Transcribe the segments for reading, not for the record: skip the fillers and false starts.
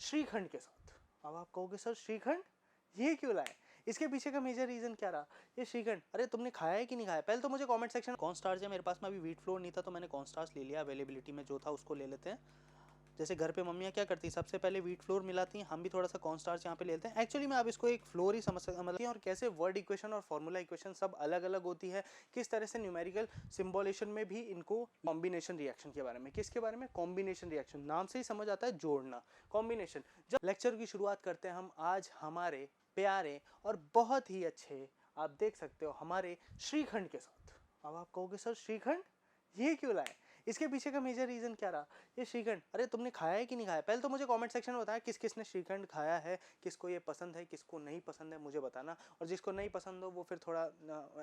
श्रीखंड के साथ। अब आप कहोगे सर श्रीखंड ये क्यों लाए, इसके पीछे का मेजर रीजन क्या रहा। ये श्रीखंड, अरे तुमने खाया है कि नहीं खाया, पहले तो मुझे कमेंट सेक्शन। कॉर्नस्टार्च है मेरे पास में, अभी व्हीट फ्लोर नहीं था तो मैंने कॉर्नस्टार्च ले लिया, अवेलेबिलिटी में जो था उसको ले लेते हैं। जैसे घर पे मम्मियाँ क्या करती हैं, सबसे पहले व्हीट फ्लोर मिलाती हैं, हम भी थोड़ा सा कॉर्नस्टार्च यहाँ पे लेते हैं। एक्चुअली मैं अब इसको एक फ्लोर ही समझ सकता मतलब, और कैसे वर्ड इक्वेशन और फॉर्मूला इक्वेशन सब अलग अलग होती है, किस तरह से न्यूमेरिकल सिम्बोलेशन में भी इनको कॉम्बिनेशन रिएक्शन के बारे में, किसके बारे में, कॉम्बिनेशन रिएक्शन, नाम से ही समझ आता है जोड़ना, कॉम्बिनेशन। जब लेक्चर की शुरुआत करते हैं हम आज हमारे प्यारे और बहुत ही अच्छे, आप देख सकते हो, हमारे श्रीखंड के साथ। अब आप कहोगे सर श्रीखंड ये क्यों लाए, इसके पीछे का मेजर रीजन क्या रहा। ये श्रीखंड, अरे तुमने खाया है कि नहीं खाया, पहले तो मुझे कमेंट सेक्शन में बताया किस किसने श्रीखंड खाया है, किसको ये पसंद है, किसको नहीं पसंद है, मुझे बताना। और जिसको नहीं पसंद हो वो फिर थोड़ा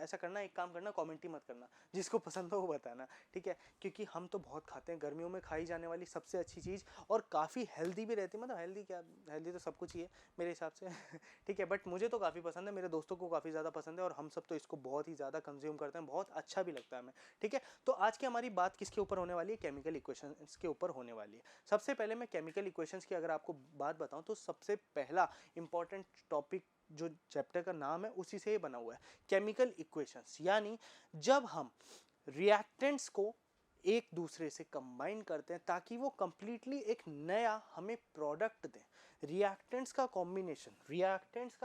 ऐसा करना, एक काम करना, कमेंट ही मत करना, जिसको पसंद हो वो बताना, ठीक है। क्योंकि हम तो बहुत खाते हैं, गर्मियों में खाई जाने वाली सबसे अच्छी चीज़, और काफ़ी हेल्दी भी रहती है, मतलब हेल्दी क्या, हेल्दी तो सब कुछ ही है मेरे हिसाब से ठीक है, बट मुझे तो काफ़ी पसंद है, मेरे दोस्तों को काफ़ी ज़्यादा पसंद है, और हम सब तो इसको बहुत ही ज़्यादा कंज्यूम करते हैं, बहुत अच्छा भी लगता है हमें, ठीक है। तो आज की हमारी बात किसके ऊपर होने वाली है, केमिकल इक्वेशंस के ऊपर होने वाली है। सबसे पहले मैं केमिकल इक्वेशंस की अगर आपको बात बताऊं तो सबसे पहला इंपॉर्टेंट टॉपिक जो चैप्टर का नाम है उसी से ही बना हुआ है, केमिकल इक्वेशंस। यानी जब हम रिएक्टेंट्स को एक दूसरे से कंबाइन करते हैं ताकि वो कंप्लीटली एक नया हमें प्रोडक्ट दें। रिएक्टेंट्स का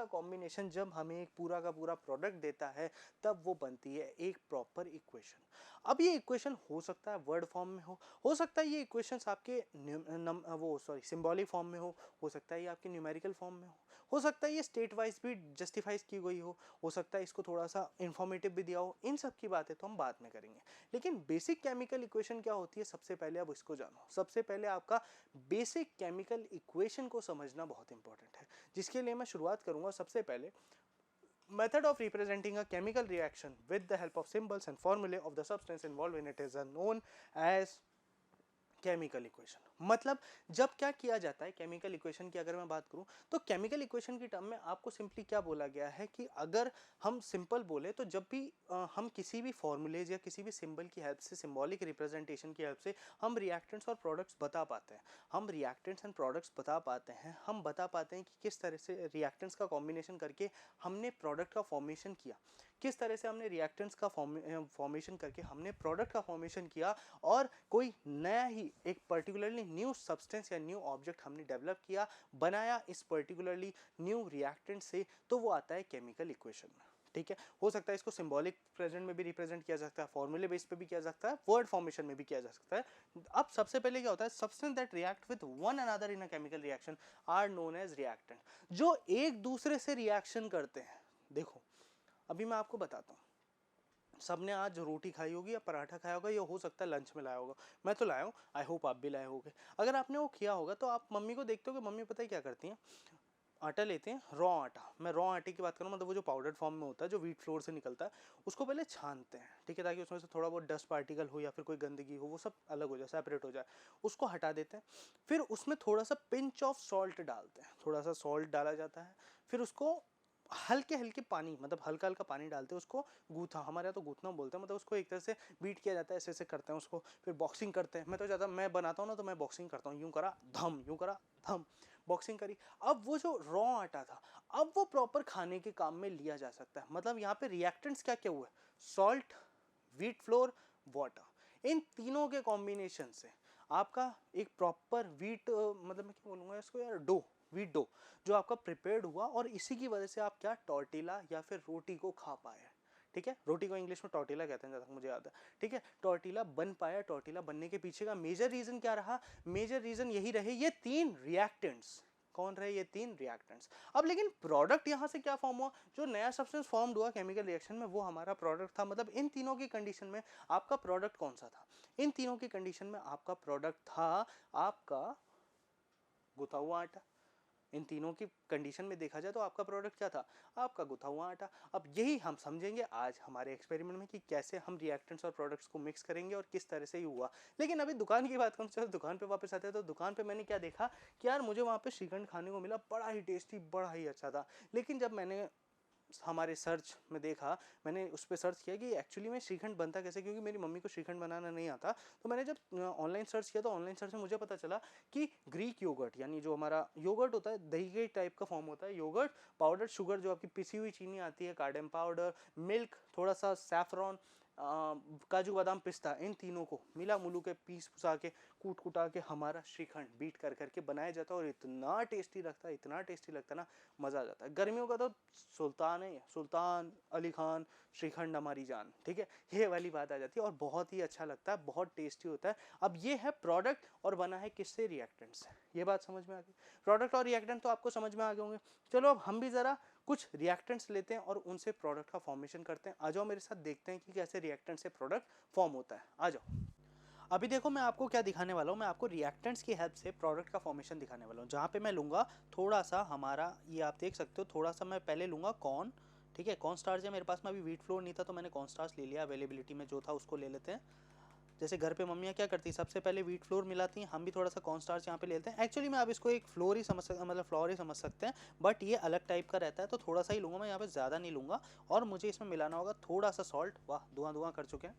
कॉम्बिनेशन जब हमें एक पूरा का पूरा प्रोडक्ट देता है तब वो बनती है एक प्रॉपर इक्वेशन। अब ये इक्वेशन हो सकता है वर्ड फॉर्म में हो सकता है ये इक्वेशंस आपके सिंबॉलिक फॉर्म में हो सकता है ये आपके न्यूमेरिकल फॉर्म में हो सकता है ये स्टेट वाइज भी जस्टिफाइज की गई हो सकता है इसको थोड़ा सा इंफॉर्मेटिव भी दिया हो। इन सब की बातें तो हम बाद में करेंगे, लेकिन बेसिक केमिकल इक्वेशन क्या होती है सबसे पहले अब इसको जानो। सबसे पहले आपका बेसिक केमिकल इक्वेशन को समझना बहुत इंपॉर्टेंट है, जिसके लिए मैं शुरुआत करूंगा सबसे पहले method of representing a chemical reaction with the help of symbols and formulae of the substance involved in it is known as chemical equation. मतलब जब क्या किया जाता है केमिकल इक्वेशन की अगर मैं बात करूं तो केमिकल इक्वेशन की टर्म में आपको सिंपली क्या बोला गया है कि अगर हम सिंपल बोले तो जब भी हम किसी भी फॉर्मूलेज या किसी भी सिंबल की हेल्प से, सिंबॉलिक रिप्रेजेंटेशन की हेल्प से हम रिएक्टेंट्स और प्रोडक्ट्स बता पाते हैं। हम रिएक्टेंट्स एंड प्रोडक्ट्स बता पाते हैं, हम बता पाते हैं कि किस तरह से रिएक्टेंट्स का कॉम्बिनेशन करके हमने प्रोडक्ट का फॉर्मेशन किया, किस तरह से हमने रिएक्टेंट्स का फॉर्मेशन करके हमने प्रोडक्ट का फॉर्मेशन किया, और कोई नया ही एक पर्टिकुलरली न्यू सब्सटेंस या न्यू ऑब्जेक्ट हमने डेवलप किया, बनाया इस पर्टिकुलरली न्यू रिएक्टेंट से, तो वो आता है केमिकल इक्वेशन में, ठीक है। हो सकता है इसको सिंबॉलिक प्रेजेंट में भी रिप्रेजेंट किया जा सकता है, फॉर्मूले बेस पे भी किया जा सकता है, वर्ड फॉर्मेशन में भी किया जा सकता है। अब सबसे पहले क्या होता है, substance that react with one another in a chemical reaction are known as reactant. जो एक दूसरे से रिएक्शन करते हैं, देखो अभी मैं आपको बताता हूँ, सबने आज रोटी खाई होगी या पराठा खाया होगा, या हो सकता है लंच में लाया होगा, मैं तो लाया हूँ, आई होप आप भी लाए होगे। अगर आपने वो किया होगा तो आप मम्मी को देखते हो कि मम्मी पता है क्या करती हैं, आटा लेते हैं, रॉ आटा, मैं रॉ आटे की बात करूँ मतलब वो जो पाउडर फॉर्म में होता है जो व्हीट फ्लोर से निकलता है, उसको पहले छानते हैं, ठीक है, ताकि उसमें से थोड़ा बहुत डस्ट पार्टिकल हो या फिर कोई गंदगी हो वो सब अलग हो जाए, सेपरेट हो जाए, उसको हटा देते हैं। फिर उसमें थोड़ा सा पिंच ऑफ सॉल्ट डालते हैं, थोड़ा सा सॉल्ट डाला जाता है, फिर उसको हल्के हल्के पानी, मतलब हल्का हल्का पानी डालते हैं, उसको गूथा, हमारे यहाँ तो गूथना बोलते हैं, मतलब उसको एक तरह से बीट किया जाता है, ऐसे ऐसे करते हैं उसको, फिर बॉक्सिंग करते हैं। मैं तो ज़्यादा मैं बनाता हूँ ना तो मैं बॉक्सिंग करता हूँ, यूँ करा धम, यूँ करा धम, बॉक्सिंग करी। अब वो जो रॉ आटा था अब वो प्रॉपर खाने के काम में लिया जा सकता है। मतलब यहाँ पे रिएक्टेंट्स क्या क्या हुआ है, सॉल्ट, व्हीट फ्लोर, वाटर, इन तीनों के कॉम्बिनेशन से आपका एक प्रॉपर व्हीट, मतलब मैं क्या बोलूँगा इसको यार, डो, व्हीट डो जो आपका प्रिपेयर्ड हुआ, और इसी की वजह से आप क्या टॉर्टिला या फिर रोटी को खा पाए, ठीक है। रोटी को इंग्लिश में टॉर्टिला कहते हैं जहाँ तक मुझे याद है, ठीक है। टॉर्टिला बन पाया, टॉर्टिला बनने के पीछे का मेजर रीजन क्या रहा, मेजर रीजन यही रहे ये तीन रिएक्टेंट्स। कौन रहे ये तीन रिएक्टेंट्स। अब लेकिन प्रोडक्ट यहां से क्या फॉर्म हुआ, जो नया सब्सटेंस फॉर्म्ड हुआ केमिकल रिएक्शन में वो हमारा प्रोडक्ट था। मतलब इन तीनों की कंडीशन में आपका प्रोडक्ट कौन सा था, इन तीनों की कंडीशन में आपका प्रोडक्ट था आपका गुथा हुआ आटा। इन तीनों की कंडीशन में देखा जाए तो आपका प्रोडक्ट क्या था, आपका गुथा हुआ आटा। अब यही हम समझेंगे आज हमारे एक्सपेरिमेंट में कि कैसे हम रिएक्टेंट्स और प्रोडक्ट्स को मिक्स करेंगे और किस तरह से ही हुआ। लेकिन अभी दुकान की बात करूँ, चलो दुकान पे वापस आते हैं, तो दुकान पे मैंने क्या देखा कि यार मुझे वहाँ पे श्रीखंड खाने को मिला, बड़ा ही टेस्टी, बड़ा ही अच्छा था। लेकिन जब मैंने हमारे सर्च में देखा, मैंने उस पर सर्च किया कि एक्चुअली में श्रीखंड बनता कैसे, क्योंकि मेरी मम्मी को श्रीखंड बनाना नहीं आता। तो मैंने जब ऑनलाइन सर्च किया तो ऑनलाइन सर्च में मुझे पता चला कि ग्रीक योगर्ट, यानी जो हमारा योगर्ट होता है, दही के टाइप का फॉर्म होता है, योगर्ट, पाउडर शुगर जो आपकी पिसी हुई चीनी आती है, कार्डेम पाउडर, मिल्क, थोड़ा सा सैफरॉन, काजू बादाम पिस्ता, इन तीनों को मिला मुलू के पीस पुसा के कूट कुटा के हमारा श्रीखंड बीट कर करके बनाया जाता है। और इतना टेस्टी लगता है, इतना टेस्टी लगता है ना, मज़ा आ जाता है। गर्मियों का तो सुल्तान है, सुल्तान अली खान श्रीखंड हमारी जान, ठीक है, ये वाली बात आ जाती है और बहुत ही अच्छा लगता है, बहुत टेस्टी होता है। अब ये है प्रोडक्ट और बना है किससे, रिएक्टेंट से। ये बात समझ में आ गई, प्रोडक्ट और रिएक्टेंट तो आपको समझ में आ गए होंगे। चलो अब हम भी ज़रा कुछ रिएक्टेंट्स लेते हैं और उनसे प्रोडक्ट का फॉर्मेशन करते हैं। आ जाओ मेरे साथ, देखते हैं कि कैसे रिएक्टेंट से प्रोडक्ट फॉर्म होता है। आ जाओ। अभी देखो मैं आपको क्या दिखाने वाला हूँ, मैं आपको रिएक्टेंट्स की हेल्प से प्रोडक्ट का फॉर्मेशन दिखाने वाला हूँ। जहाँ पे मैं लूँगा थोड़ा सा हमारा, ये आप देख सकते हो, थोड़ा सा मैं पहले लूँगा कॉर्न, ठीक है, कॉर्न स्टार्च है मेरे पास में, अभी व्हीट फ्लोर नहीं था तो मैंने कॉर्न स्टार्च ले लिया, अवेलेबिलिटी में जो था उसको ले लेते हैं। जैसे घर पे मम्मियाँ क्या करती, सबसे पहले व्हीट फ्लोर मिलाती हैं, हम भी थोड़ा सा कॉर्न स्टार्च यहाँ पे ले लेते हैं। एक्चुअली मैं आप इसको एक फ्लोर ही समझ सकते, मतलब फ्लोर ही समझ सकते हैं, बट ये अलग टाइप का रहता है तो थोड़ा सा ही लूँगा मैं, यहाँ पे ज़्यादा नहीं लूँगा। और मुझे इसमें मिलाना होगा थोड़ा सा सॉल्ट, वाह धुआं धुआं कर चुके हैं।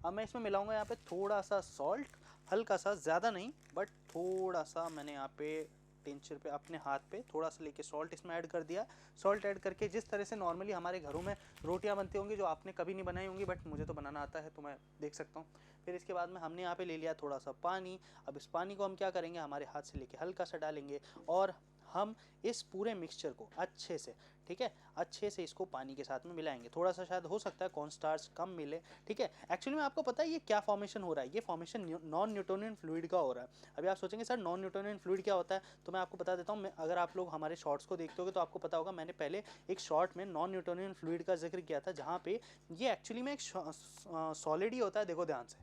अब मैं इसमें मिलाऊंगा यहाँ पे थोड़ा सा सॉल्ट, हल्का सा, ज़्यादा नहीं बट थोड़ा सा। मैंने यहाँ पे टिंचर पे अपने हाथ पे थोड़ा सा लेके सॉल्ट इसमें ऐड कर दिया। सॉल्ट ऐड करके जिस तरह से नॉर्मली हमारे घरों में रोटियां बनती होंगी, जो आपने कभी नहीं बनाई होंगी बट मुझे तो बनाना आता है तो मैं देख सकता हूँ। फिर इसके बाद में हमने यहाँ पे ले लिया थोड़ा सा पानी। अब इस पानी को हम क्या करेंगे, हमारे हाथ से लेके हल्का सा डालेंगे और हम इस पूरे मिक्सचर को अच्छे से, ठीक है, अच्छे से इसको पानी के साथ में मिलाएंगे। थोड़ा सा शायद हो सकता है कॉर्न स्टार्च कम मिले, ठीक है। एक्चुअली में आपको पता है ये क्या फॉर्मेशन हो रहा है, ये फॉर्मेशन नॉन न्यूटोनियन फ्लूइड का हो रहा है। अभी आप सोचेंगे सर नॉन न्यूटोनियन फ्लूइड क्या होता है, तो मैं आपको बता देता हूँ। अगर आप लोग हमारे शॉर्ट्स को देखते होगे तो आपको पता होगा, मैंने पहले एक शॉर्ट में नॉन न्यूटोनियन फ्लूइड का जिक्र किया था, जहाँ पे ये एक्चुअली में एक सॉलिड ही होता है। देखो ध्यान से,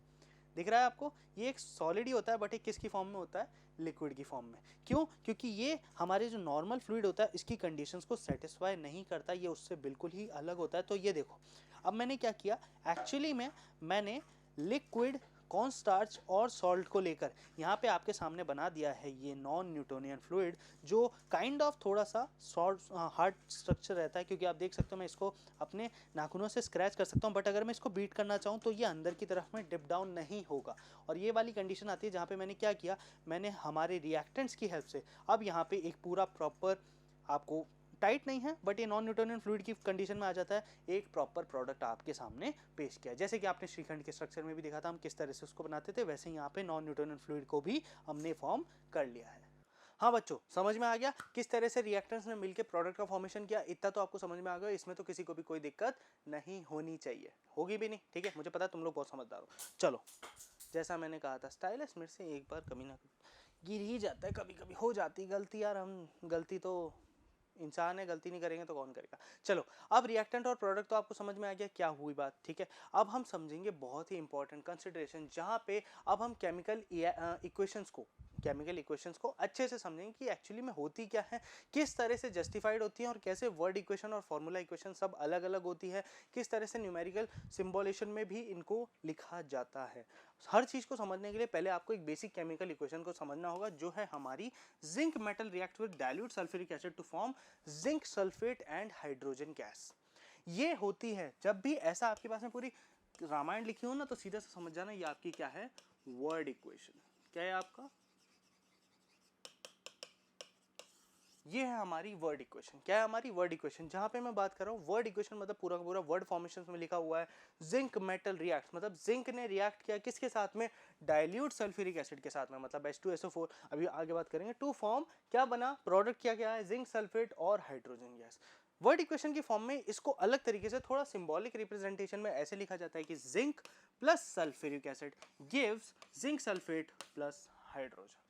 दिख रहा है आपको, ये एक सॉलिड ही होता है बट ये किसकी फॉर्म में होता है, लिक्विड की फॉर्म में। क्यों, क्योंकि ये हमारे जो नॉर्मल फ्लूइड होता है इसकी कंडीशंस को सेटिस्फाई नहीं करता, ये उससे बिल्कुल ही अलग होता है। तो ये देखो, अब मैंने क्या किया, एक्चुअली में मैंने लिक्विड, कॉर्न स्टार्च और सॉल्ट को लेकर यहाँ पे आपके सामने बना दिया है ये नॉन न्यूटोनियन फ्लूइड, जो काइंड ऑफ थोड़ा सा सॉल्ट हार्ड स्ट्रक्चर रहता है। क्योंकि आप देख सकते हो मैं इसको अपने नाखूनों से स्क्रैच कर सकता हूँ, बट अगर मैं इसको बीट करना चाहूँ तो ये अंदर की तरफ में डिप डाउन नहीं होगा। और ये वाली कंडीशन आती है जहाँ पे मैंने क्या किया, मैंने हमारे रिएक्टेंट्स की हेल्प से अब यहाँ पे एक पूरा प्रॉपर, आपको टाइट नहीं है बट ये नॉन न्यूटोनियन फ्लूइड की कंडीशन में आ जाता है, एक प्रॉपर प्रोडक्ट आपके सामने पेश किया। जैसे कि आपने श्रीखंड के स्ट्रक्चर में भी देखा था हम किस तरह से उसको बनाते थे, वैसे ही यहाँ पे नॉन न्यूटोनियन फ्लूइड को भी हमने फॉर्म कर लिया है। हाँ बच्चों, समझ में आ गया किस तरह से रिएक्टेंट्स ने मिलकर प्रोडक्ट का फॉर्मेशन किया, इतना तो आपको समझ में आ गया। इसमें तो किसी को भी कोई दिक्कत नहीं होनी चाहिए, होगी भी नहीं, ठीक है, मुझे पता है तुम लोग बहुत समझदार हो। चलो, जैसा मैंने कहा था, स्टाइलिश मेरे से एक बार कभी ना गिर ही जाता है, कभी कभी हो जाती गलती यार, हम गलती तो इंसान है, गलती नहीं करेंगे तो कौन करेगा। चलो, अब रिएक्टेंट और प्रोडक्ट तो आपको समझ में आ गया क्या हुई बात, ठीक है। अब हम समझेंगे बहुत ही इंपॉर्टेंट कंसिडरेशन, जहाँ पे अब हम केमिकल इक्वेशंस को अच्छे से समझेंगे कि एक्चुअली में होती क्या है, किस तरह से जस्टिफाइड होती है और कैसे वर्ड इक्वेशन और फॉर्मूला इक्वेशन सब अलग अलग होती है, किस तरह से न्यूमेरिकल सिंबोलेशन में भी इनको लिखा जाता है। हर चीज़ को समझने के लिए पहले आपको एक बेसिक केमिकल इक्वेशन को समझना होगा, जो है हमारी zinc metal react with dilute sulphuric acid to form zinc sulphate and hydrogen gas. ये होती है जब भी ऐसा आपके पास में पूरी रामायण लिखी हो ना, तो सीधा से समझ जाना ये आपकी क्या है, वर्ड इक्वेशन। क्या है आपका, ये है हमारी वर्ड इक्वेशन। क्या है हमारी वर्ड इक्वेशन, जहां पे मैं बात कर रहा हूँ वर्ड इक्वेशन मतलब पूरा का पूरा वर्ड फॉर्मेशन में लिखा हुआ है जिंक मेटल रिएक्ट, मतलब जिंक ने रिएक्ट किया किसके साथ में, डाइल्यूट सल्फ्यूरिक एसिड के साथ में, मतलब H2SO4। अभी आगे बात करेंगे, टू फॉर्म क्या बना, प्रोडक्ट क्या क्या है, जिंक सल्फेट और हाइड्रोजन गैस। वर्ड इक्वेशन की फॉर्म में इसको अलग तरीके से थोड़ा सिंबॉलिक रिप्रेजेंटेशन में ऐसे लिखा जाता है कि zinc plus sulphuric acid gives zinc sulphate plus hydrogen.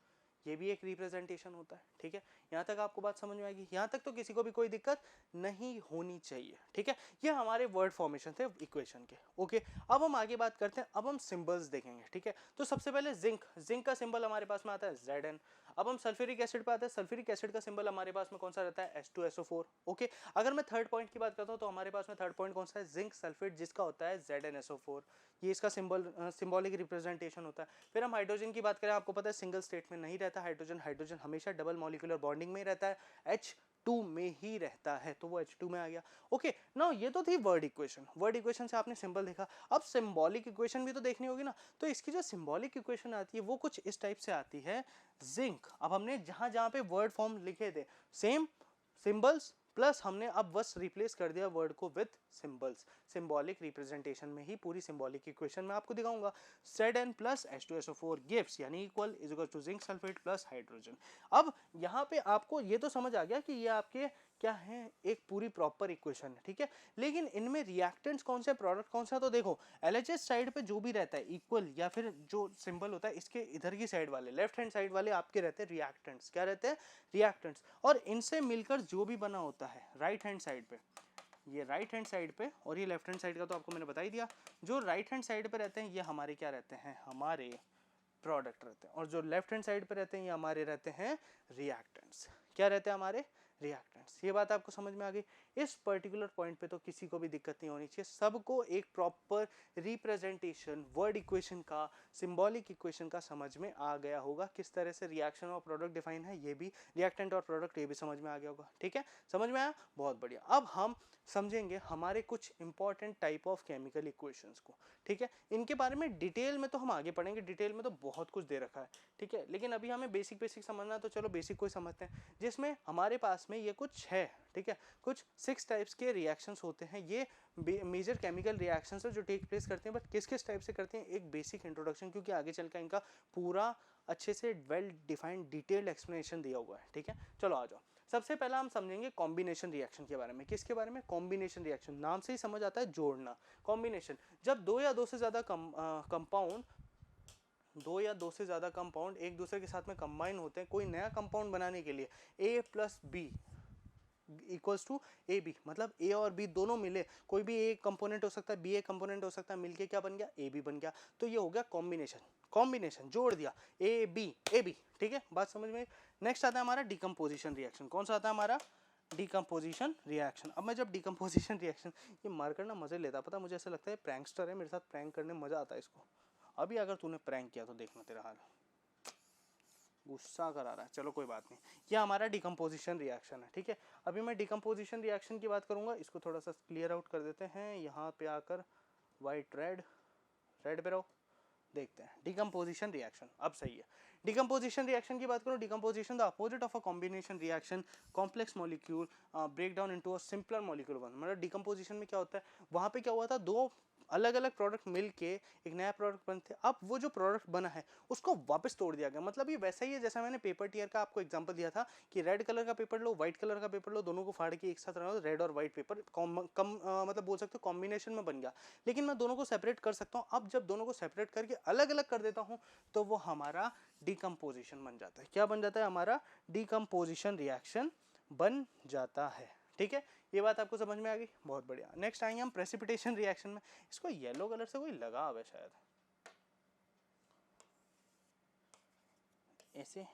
ये भी एक रिप्रेजेंटेशन होता है, ठीक है। यहाँ तक आपको बात समझ में आएगी, यहाँ तक तो किसी को भी कोई दिक्कत नहीं होनी चाहिए, ठीक है। ये हमारे वर्ड फॉर्मेशन थे इक्वेशन के, ओके। अब हम आगे बात करते हैं, अब हम सिंबल्स देखेंगे, ठीक है। तो सबसे पहले जिंक का सिंबल हमारे पास में आता है Zn। अब हम सल्फ्यूरिक एसिड पे आते हैं, सल्फ्यूरिक एसिड का सिंबल हमारे पास में कौन सा रहता है, H2SO4, ओके। अगर मैं थर्ड पॉइंट की बात करता हूँ तो हमारे पास में थर्ड पॉइंट कौन सा है, जिंक सल्फेट, जिसका होता है ZnSO4। ये इसका सिंबॉलिक रिप्रेजेंटेशन होता है। फिर हम हाइड्रोजन की बात करें, आपको पता है सिंगल स्टेट में नहीं रहता हाइड्रोजन, हाइड्रोजन हमेशा डबल मॉलिक्यूलर बॉन्डिंग में ही रहता है, H2 में ही रहता है, तो वो H2 में आ गया। ओके नाउ ये तो थी वर्ड इक्वेशन। वर्ड इक्वेशन से आपने सिंबल देखा, अब सिंबॉलिक इक्वेशन भी तो देखनी होगी ना। तो इसकी जो सिंबॉलिक इक्वेशन आती है वो कुछ इस टाइप से आती है, जिंक। अब हमने जहां जहां पे वर्ड फॉर्म लिखे थे सेम सिंबल्स प्लस हमने अब बस रिप्लेस कर दिया वर्ड को विथ सिंबल्स। सिंबॉलिक रिप्रेजेंटेशन में ही पूरी सिंबॉलिक इक्वेशन में आपको दिखाऊंगा। Zn प्लस H2SO4 गिव्स यानी equal is equal to zinc sulphate plus hydrogen. अब यहाँ पे आपको ये तो समझ आ गया कि ये आपके क्या है, एक पूरी प्रॉपर इक्वेशन है, ठीक है। लेकिन इनमें रिएक्टेंट्स कौन से, प्रोडक्ट कौन सा, तो देखो LHS साइड पे जो भी रहता है इक्वल या फिर जो सिंबल होता है इसके इधर की साइड वाले लेफ्ट हैंड साइड वाले आपके रहते हैं रिएक्टेंट्स। क्या रहते हैं, रिएक्टेंट्स। और इनसे मिलकर जो भी बना होता है राइट हैंड साइड पे, ये राइट हैंड साइड पे और ये लेफ्ट हैंड साइड का तो आपको मैंने बता ही दिया। जो राइट हैंड साइड पे रहते हैं ये हमारे क्या रहते हैं, हमारे प्रोडक्ट रहते हैं, और जो लेफ्ट हैंड साइड पे रहते हैं ये हमारे रहते हैं रिएक्टेंट्स। क्या रहते हैं, हमारे रिएक्टेंट्स। ये बात आपको समझ में आ गई। इस पर्टिकुलर पॉइंट पे तो किसी को भी दिक्कत नहीं होनी चाहिए, सबको एक प्रॉपर रिप्रेजेंटेशन वर्ड इक्वेशन का, सिंबॉलिक इक्वेशन का समझ में आ गया होगा। किस तरह से रिएक्शन और प्रोडक्ट डिफाइन है, ये भी रिएक्टेंट और प्रोडक्ट ये भी समझ में आ गया होगा, ठीक है। समझ में आया, बहुत बढ़िया। अब हम समझेंगे हमारे कुछ important type of chemical equations को, ठीक है। इनके बारे में डिटेल में तो हम आगे पढ़ेंगे, डिटेल में तो बहुत कुछ दे रखा है, ठीक है। लेकिन अभी हमें बेसिक बेसिक समझना, तो चलो बेसिक को समझते हैं, जिसमें हमारे पास में ये कुछ है, ठीक है। कुछ 6 टाइप्स के रिएक्शंस होते हैं, ये मेजर केमिकल रिएक्शंस है जो टेक प्लेस करते हैं, बट किस किस टाइप से करते हैं एक बेसिक इंट्रोडक्शन, क्योंकि आगे चलकर इनका पूरा अच्छे से वेल डिफाइंड डिटेल्ड एक्सप्लेनेशन दिया हुआ है, ठीक है। चलो आ जाओ। सबसे पहला हम समझेंगे कॉम्बिनेशन रिएक्शन के बारे में। किसके बारे में, कॉम्बिनेशन रिएक्शन। नाम से ही समझ आता है जोड़ना, कॉम्बिनेशन। जब दो या दो से ज्यादा कंपाउंड एक दूसरे के साथ में कंबाइन होते हैं कोई नया कंपाउंड बनाने के लिए, A plus B equals to A B, मतलब ए और बी दोनों मिले, कोई भी ए कंपोनेंट हो सकता है, बी ए कंपोनेंट हो सकता है, मिलके क्या बन गया, ए बी बन गया। तो ये हो गया कॉम्बिनेशन। कॉम्बिनेशन जोड़ दिया, ए बी, ठीक है, बात समझ में। नेक्स्ट आता है हमारा डिकम्पोजिशन रिएक्शन। कौन सा आता है हमारा, डिकम्पोजिशन रिएक्शन। अब मैं जब डिकम्पोजिशन रिएक्शन, ये मार्कर ना मजे लेता, पता मुझे ऐसा लगता है प्रैंकस्टर है, मेरे साथ प्रैंक करने में मजा आता है इसको। अभी अगर तूने प्रैंक किया तो देखना तेरा हाल, गुस्सा करा रहा है, चलो कोई बात नहीं। ये हमारा डिकम्पोजिशन रिएक्शन है, ठीक है। अभी मैं डिकम्पोजिशन रिएक्शन की बात करूंगा, इसको थोड़ा सा क्लियर आउट कर देते हैं। यहाँ पे आकर वाइट रेड पे रहो, देखते हैं डिकम्पोजिशन रिएक्शन। अब सही है। डिकम्पोजिशन रिएक्शन की बात करूं, decomposition the opposite of a combination reaction, complex molecule break down into a simpler molecule one. मतलब डिकम्पोजिशन में क्या होता है, वहां पे क्या हुआ था, दो अलग अलग प्रोडक्ट मिलके एक नया प्रोडक्ट बनते, अब वो जो प्रोडक्ट बना है उसको वापस तोड़ दिया गया। मतलब ये वैसा ही है जैसा मैंने पेपर टीयर का आपको एग्जांपल दिया था कि रेड कलर का पेपर लो, व्हाइट कलर का पेपर लो, दोनों को फाड़ के एक साथ रखो, रेड और व्हाइट पेपर मतलब बोल सकते हो कॉम्बिनेशन में बन गया। लेकिन मैं दोनों को सेपरेट कर सकता हूँ। अब जब दोनों को सेपरेट करके अलग अलग कर देता हूँ तो वो हमारा डिकम्पोजिशन बन जाता है। क्या बन जाता है, हमारा डिकम्पोजिशन रिएक्शन बन जाता है, ठीक है। ये बात आपको समझ में आ गई, बहुत बढ़िया। नेक्स्ट आएंगे हम प्रेसिपिटेशन रिएक्शन में। इसको येलो कलर से कोई लगाव है शायद, ऐसे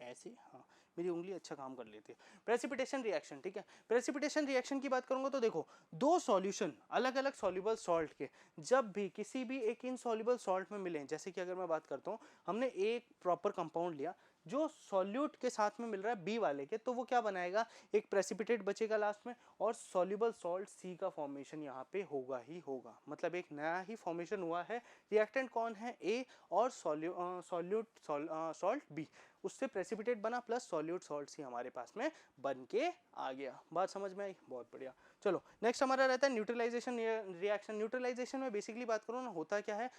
ऐसे, हाँ मेरी उंगली अच्छा काम कर लेती है। प्रेसिपिटेशन रिएक्शन, ठीक है। प्रेसिपिटेशन रिएक्शन की बात करूंगा तो देखो, दो सॉल्यूशन अलग अलग सॉल्युबल सॉल्ट के जब भी किसी भी एक इनसॉल्युबल सॉल्ट में मिले, जैसे कि अगर मैं बात करता हूँ, हमने एक प्रॉपर कंपाउंड लिया जो सॉल्यूट के साथ में मिल रहा है बी वाले के, तो वो क्या बनाएगा, एक प्रेसिपिटेट बचेगा लास्ट में, और सॉल्युबल सॉल्ट सी का फॉर्मेशन यहाँ पे होगा ही होगा। मतलब एक नया ही फॉर्मेशन हुआ है। रिएक्टेंट कौन है, ए, और सॉल्यूट सॉल्ट बी, उससे प्रेसिपिटेट बना प्लस सॉल्यूट सॉल्ट सी हमारे पास में बन के आ गया। बात समझ में आई, बहुत बढ़िया। चलो नेक्स्ट हमारा रहता है न्यूट्रलाइजेशन रिएक्शन। न्यूट्रलाइजेशन में बेसिकली बात करूँ ना, होता क्या है,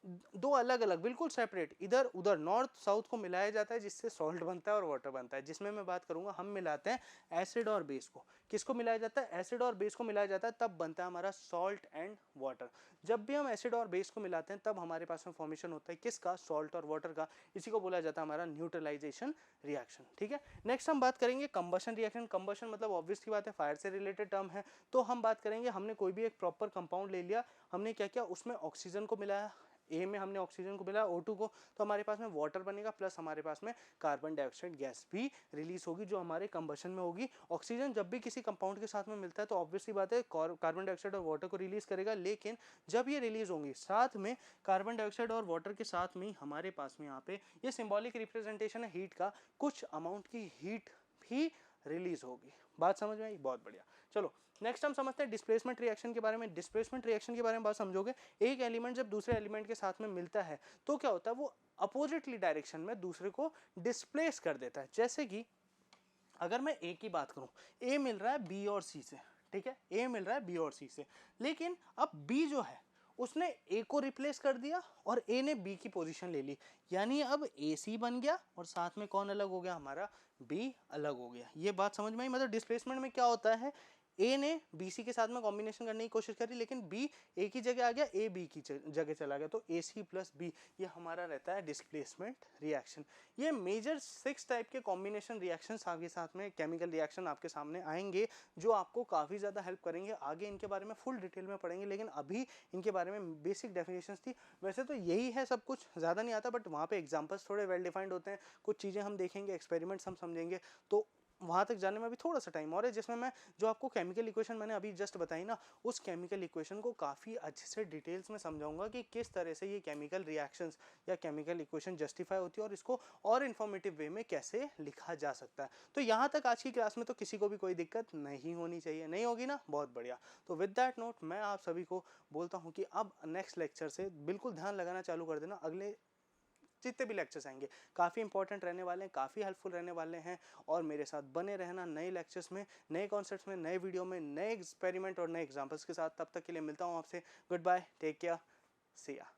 दो अलग अलग बिल्कुल सेपरेट इधर उधर नॉर्थ साउथ को मिलाया जाता है जिससे सॉल्ट बनता है और वाटर बनता है। जिसमें मैं बात करूंगा, हम मिलाते हैं एसिड और बेस को। किसको मिलाया जाता है, एसिड और बेस को मिलाया जाता है, तब बनता है हमारा सॉल्ट एंड वाटर। जब भी हम एसिड और बेस को मिलाते हैं तब हमारे पास में फॉर्मेशन होता है किसका, सॉल्ट और वाटर का। इसी को बोला जाता है हमारा न्यूट्रलाइजेशन रिएक्शन, ठीक है। नेक्स्ट हम बात करेंगे कंबशन रिएक्शन। कंबशन मतलब ऑब्वियस की बात है फायर से रिलेटेड टर्म है। तो हम बात करेंगे, हमने कोई भी एक प्रॉपर कंपाउंड ले लिया, हमने क्या किया, उसमें ऑक्सीजन को मिलाया, ए में हमने ऑक्सीजन को मिला O2 को, तो हमारे पास में वाटर बनेगा, प्लस हमारे पास में कार्बन डाइऑक्साइड गैस भी रिलीज होगी जो हमारे कंबशन में होगी। ऑक्सीजन जब भी किसी कंपाउंड के साथ में मिलता है तो ऑब्वियसली बात है कार्बन डाइऑक्साइड और वाटर को रिलीज करेगा, लेकिन जब ये रिलीज होंगी साथ में कार्बन डाइऑक्साइड और वाटर के साथ में हमारे पास में यहाँ पे ये सिंबॉलिक रिप्रेजेंटेशन है हीट का, कुछ अमाउंट की हीट भी रिलीज होगी। बात समझ में आई? बहुत बढ़िया। चलो नेक्स्ट हम समझते हैं डिस्प्लेसमेंट रिएक्शन के बारे में। डिस्प्लेसमेंट रिएक्शन के बारे में बात समझोगे, एक एलिमेंट जब दूसरे एलिमेंट के साथ में मिलता है तो क्या होता है, वो अपोजिटली डायरेक्शन में दूसरे को डिस्प्लेस कर देता है। जैसे कि अगर मैं ए की बात करूं, ए मिल रहा है बी और सी से, ठीक है, ए मिल रहा है बी और सी से, लेकिन अब बी जो है उसने ए को रिप्लेस कर दिया और ए ने बी की पोजीशन ले ली, यानी अब ए सी बन गया और साथ में कौन अलग हो गया, हमारा बी अलग हो गया। ये बात समझ में आई? मतलब डिस्प्लेसमेंट में क्या होता है, ए ने बी सी के साथ में कॉम्बिनेशन करने की कोशिश करी, लेकिन बी ए की जगह आ गया, ए बी की जगह चला गया, तो ए सी प्लस बी, ये हमारा रहता है डिस्प्लेसमेंट रिएक्शन। ये मेजर 6 टाइप के कॉम्बिनेशन रिएक्शंस आपके साथ में केमिकल रिएक्शन आपके सामने आएंगे, जो आपको काफ़ी ज़्यादा हेल्प करेंगे। आगे इनके बारे में फुल डिटेल में पढ़ेंगे, लेकिन अभी इनके बारे में बेसिक डेफिनेशंस थी। वैसे तो यही है, सब कुछ ज़्यादा नहीं आता, बट वहाँ पे एग्जांपल्स थोड़े वेल डिफाइंड होते हैं, कुछ चीज़ें हम देखेंगे, एक्सपेरिमेंट्स हम समझेंगे, तो वहाँ तक जाने में भी थोड़ा सा टाइम और है, जिसमें मैं जो आपको केमिकल इक्वेशन मैंने अभी जस्ट बताई ना, उस केमिकल इक्वेशन को काफ़ी अच्छे से डिटेल्स में समझाऊंगा कि किस तरह से ये केमिकल रिएक्शंस या केमिकल इक्वेशन जस्टिफाई होती है और इसको और इन्फॉर्मेटिव वे में कैसे लिखा जा सकता है। तो यहाँ तक आज की क्लास में तो किसी को भी कोई दिक्कत नहीं होनी चाहिए, नहीं होगी ना? बहुत बढ़िया। तो विद दैट नोट मैं आप सभी को बोलता हूँ कि अब नेक्स्ट लेक्चर से बिल्कुल ध्यान लगाना चालू कर देना। अगले जितने भी लेक्चर्स आएंगे काफ़ी इंपॉर्टेंट रहने वाले हैं, काफ़ी हेल्पफुल रहने वाले हैं, और मेरे साथ बने रहना नए लेक्चर्स में, नए कॉन्सेप्ट्स में, नए वीडियो में, नए एक्सपेरिमेंट और नए एग्जांपल्स के साथ। तब तक के लिए मिलता हूँ आपसे। गुड बाय, टेक केयर, सी या।